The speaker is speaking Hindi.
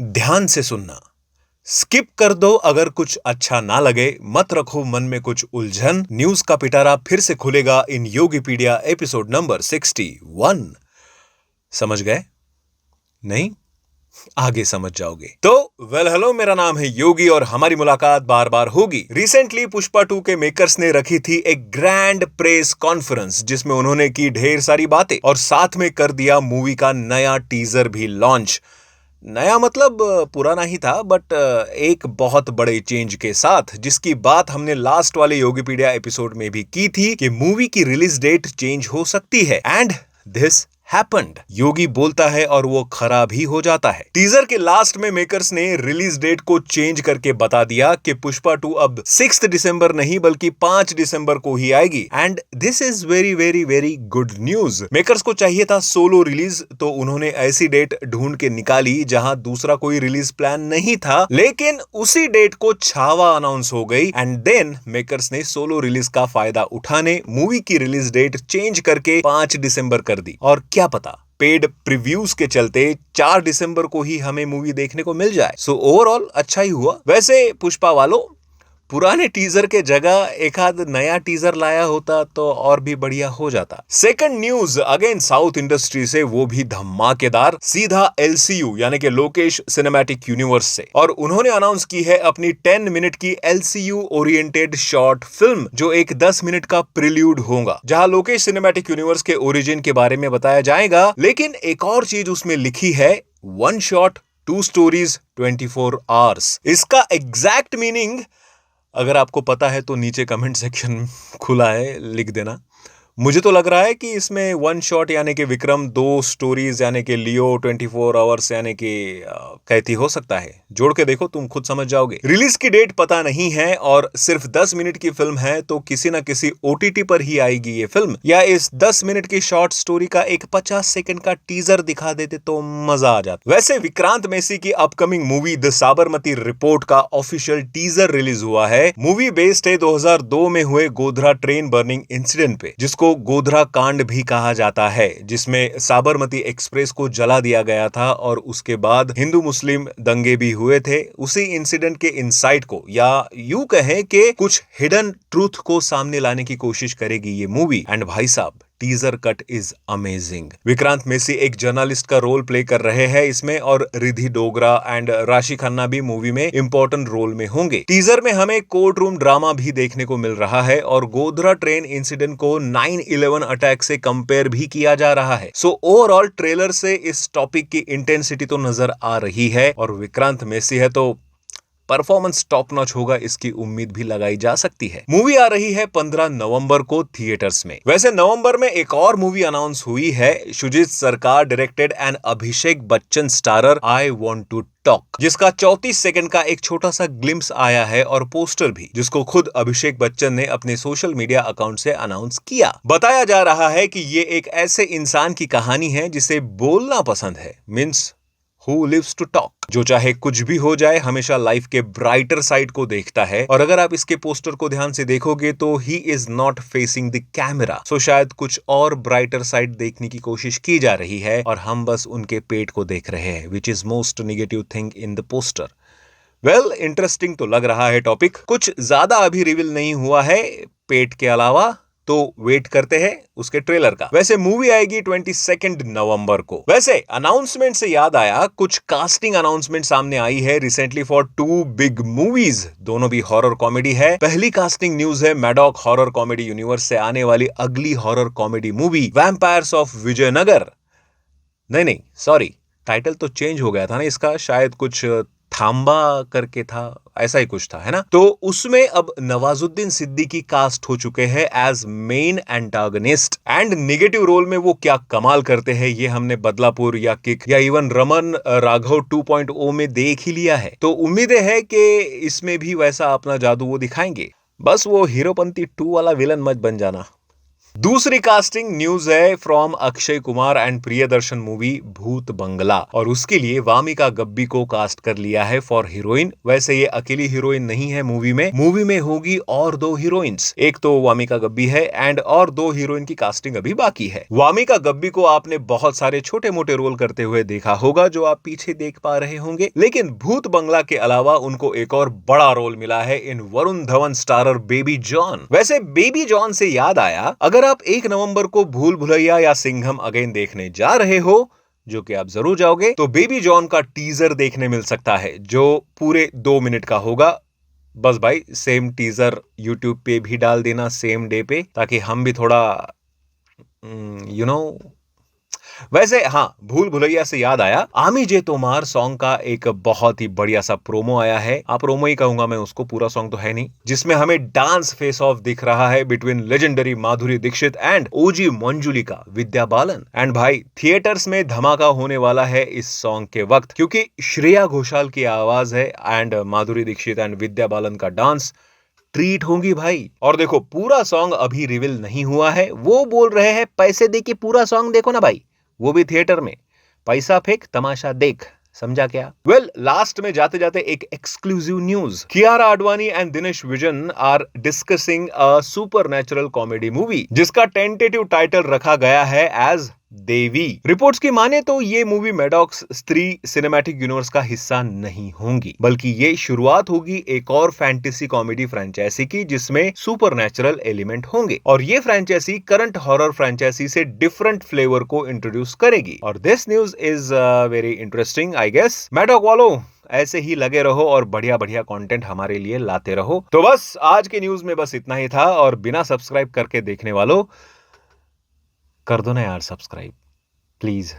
ध्यान से सुनना। स्किप कर दो अगर कुछ अच्छा ना लगे, मत रखो मन में कुछ उलझन। न्यूज का पिटारा फिर से खुलेगा इन योगीपीडिया एपिसोड नंबर 61। समझ गए? नहीं? आगे समझ जाओगे। तो हेलो, मेरा नाम है योगी और हमारी मुलाकात बार बार होगी। रिसेंटली पुष्पा 2 के मेकर्स ने रखी थी एक ग्रैंड प्रेस कॉन्फ्रेंस जिसमें उन्होंने की ढेर सारी बातें और साथ में कर दिया मूवी का नया टीजर भी लॉन्च। नया मतलब पुराना ही था, बट एक बहुत बड़े चेंज के साथ, जिसकी बात हमने लास्ट वाले योगीपीडिया एपिसोड में भी की थी कि मूवी की रिलीज डेट चेंज हो सकती है। And this happened. योगी बोलता है और वो खरा भी हो जाता है। टीजर के लास्ट में मेकर्स ने रिलीज डेट को चेंज करके बता दिया कि पुष्पा 2 अब 6 दिसंबर नहीं बल्कि 5 दिसंबर को ही आएगी। And this is very very very good news. Makers को चाहिए था सोलो रिलीज, तो उन्होंने ऐसी डेट ढूंढ के निकाली जहां दूसरा कोई रिलीज प्लान नहीं था, लेकिन उसी डेट को छावा अनाउंस हो गई। एंड देन मेकर्स ने सोलो रिलीज का फायदा उठाने मूवी की रिलीज डेट चेंज करके 5 दिसंबर कर दी। और क्या पता पेड प्रीव्यूज के चलते 4 दिसंबर को ही हमें मूवी देखने को मिल जाए। सो ओवरऑल अच्छा ही हुआ। वैसे पुष्पा वालों, पुराने टीजर के जगह एक आध नया टीजर लाया होता तो और भी बढ़िया हो जाता। Second news again south industry से, वो भी धमाकेदार, सीधा एलसीयू यानी कि लोकेश सिनेमैटिक यूनिवर्स से। और उन्होंने अनाउंस की है अपनी 10 मिनट की एलसीयू ओरिएंटेड शॉर्ट फिल्म, जो एक 10 मिनट का प्रिल्यूड होगा, जहां लोकेश सिनेमैटिक यूनिवर्स के ओरिजिन के बारे में बताया जाएगा। लेकिन एक और चीज उसमें लिखी है, 1 शॉट 2 स्टोरीज 24 आवर्स। इसका एग्जैक्ट मीनिंग अगर आपको पता है तो नीचे कमेंट सेक्शन खुला है, लिख देना। मुझे तो लग रहा है कि इसमें 1 शॉट यानी कि विक्रम, 2 स्टोरीज यानी कि लियो, 24 आवर्स यानी कि कैथी हो सकता है। जोड़ के देखो, तुम खुद समझ जाओगे। रिलीज की डेट पता नहीं है और सिर्फ 10 मिनट की फिल्म है, तो किसी ना किसी ओटीटी पर ही आएगी ये फिल्म, या इस 10 मिनट की शॉर्ट स्टोरी का एक 50 सेकंड का टीजर दिखा देते तो मजा आ जाता। वैसे विक्रांत मैसी की upcoming movie the Sabarmati report का ऑफिशियल टीजर रिलीज हुआ है। मूवी बेस्ड है 2002 में हुए गोधरा ट्रेन बर्निंग इंसिडेंट पे, जिसको गोधरा कांड भी कहा जाता है, जिसमें साबरमती एक्सप्रेस को जला दिया गया था और उसके बाद हिंदू मुस्लिम दंगे भी हुए थे। उसी इंसिडेंट के इनसाइट को, या यूं कहें कि कुछ हिडन ट्रूथ को सामने लाने की कोशिश करेगी ये मूवी। एंड भाई साहब, teaser cut is amazing. Vikrant Massey एक जर्नलिस्ट का रोल प्ले कर रहे हैं इसमें, और रिधि डोगरा एंड राशि खन्ना भी मूवी में इंपॉर्टेंट रोल में होंगे। टीजर में हमें कोर्ट रूम ड्रामा भी देखने को मिल रहा है और गोधरा ट्रेन इंसिडेंट को 9/11 अटैक से कंपेयर भी किया जा रहा है। सो ओवरऑल ट्रेलर से इस टॉपिक की इंटेंसिटी तो नजर आ रही है, और विक्रांत मैसी है तो परफॉर्मेंस टॉप नॉच होगा, इसकी उम्मीद भी लगाई जा सकती है। मूवी आ रही है 15 नवंबर को थिएटर्स में। वैसे नवंबर में एक और मूवी अनाउंस हुई है, Shoojit Sircar directed and Abhishek Bachchan starrer I want to talk, जिसका 34 सेकंड का एक छोटा सा ग्लिम्स आया है और पोस्टर भी, जिसको खुद अभिषेक बच्चन ने अपने सोशल मीडिया अकाउंट से अनाउंस किया। बताया जा रहा है कि ये एक ऐसे इंसान की कहानी है जिसे बोलना पसंद है, means Who lives to talk, जो चाहे कुछ भी हो जाए हमेशा लाइफ के ब्राइटर साइड को देखता है। और अगर आप इसके पोस्टर को ध्यान से देखोगे तो he is not facing the camera, so शायद कुछ और ब्राइटर साइड देखने की कोशिश की जा रही है और हम बस उनके पेट को देख रहे हैं, which is most negative thing in the poster. Well, interesting तो लग रहा है टॉपिक। कुछ ज्यादा अभी रिवील नहीं हुआ है पेट के अलावा, तो वेट करते हैं उसके ट्रेलर का। वैसे मूवी आएगी 22 नवंबर को। वैसे अनाउंसमेंट से याद आया, कुछ कास्टिंग अनाउंसमेंट सामने आई है रिसेंटली फॉर 2 बिग मूवीज, दोनों भी हॉरर कॉमेडी है। पहली कास्टिंग न्यूज है मैडॉक हॉरर कॉमेडी यूनिवर्स से आने वाली अगली horror comedy movie vampires of Vijayanagar. नहीं, सॉरी, टाइटल तो चेंज हो गया था ना इसका, शायद कुछ थांबा करके था, ऐसा ही कुछ था, है ना। तो उसमें अब नवाजुद्दीन सिद्दीकी कास्ट हो चुके हैं as main antagonist, and negative role में वो क्या कमाल करते हैं ये हमने बदलापुर या किक या इवन रमन राघव 2.0 में देख ही लिया है। तो उम्मीद है कि इसमें भी वैसा अपना जादू वो दिखाएंगे। बस वो हीरोपंती 2 वाला विलन मत बन जाना। दूसरी कास्टिंग न्यूज है from Akshay Kumar and Priyadarshan movie भूत बंगला, और उसके लिए वामिका गब्बी को कास्ट कर लिया है फॉर हीरोइन। वैसे ये अकेली हीरोइन नहीं है मूवी में होगी और दो हीरोइंस, एक तो वामिका गब्बी है एंड और दो हीरोइन की कास्टिंग अभी बाकी है। वामिका गब्बी को आपने बहुत सारे छोटे मोटे रोल करते हुए देखा होगा जो आप पीछे देख पा रहे होंगे, लेकिन भूत बंगला के अलावा उनको एक और बड़ा रोल मिला है in Varun Dhawan starrer Baby John. वैसे बेबी जॉन से याद आया, अगर आप 1 नवंबर को भूल भुलैया या सिंघम अगेन देखने जा रहे हो, जो कि आप जरूर जाओगे, तो बेबी जॉन का टीजर देखने मिल सकता है जो पूरे 2 मिनट का होगा। बस भाई सेम टीजर यूट्यूब पे भी डाल देना सेम डे पे, ताकि हम भी थोड़ा यू नो वैसे हाँ, भूल भुलैया से याद आया, आमी जे तोमार सॉन्ग का एक बहुत ही बढ़िया सा प्रोमो आया है। आप प्रोमो ही कहूंगा मैं उसको, पूरा सॉन्ग तो है नहीं, जिसमें हमें डांस फेस ऑफ दिख रहा है between legendary Madhuri Dixit and OG Manjulika Vidya Balan. And भाई थिएटर्स में धमाका होने वाला है इस सॉन्ग के वक्त, क्योंकि श्रेया घोषाल की आवाज है and Madhuri Dixit and Vidya Balan का डांस ट्रीट होंगी भाई। और देखो पूरा सॉन्ग अभी रिवील नहीं हुआ है, वो बोल रहे हैं पैसे दे के पूरा सॉन्ग देखो ना भाई, वो भी थिएटर में, पैसा फेंक तमाशा देख, समझा क्या? वेल लास्ट में जाते जाते एक exclusive news, Kiara Advani and Dinesh Vijan are discussing a supernatural comedy movie, जिसका टेंटेटिव टाइटल रखा गया है एज देवी। रिपोर्ट्स की माने तो ये मूवी मैडॉक्स स्त्री सिनेमैटिक यूनिवर्स का हिस्सा नहीं होंगी, बल्कि ये शुरुआत होगी एक और फैंटेसी कॉमेडी फ्रेंचाइजी की, जिसमें सुपरनैचुरल एलिमेंट होंगे, और ये फ्रेंचाइजी करंट हॉरर फ्रेंचाइजी से डिफरेंट फ्लेवर को इंट्रोड्यूस करेगी। और this news is very interesting I guess. Maddock वालों ऐसे ही लगे रहो और बढ़िया बढ़िया कंटेंट हमारे लिए लाते रहो। तो बस आज के न्यूज में बस इतना ही था, और बिना सब्सक्राइब करके देखने वालों कर दो ना यार सब्सक्राइब प्लीज।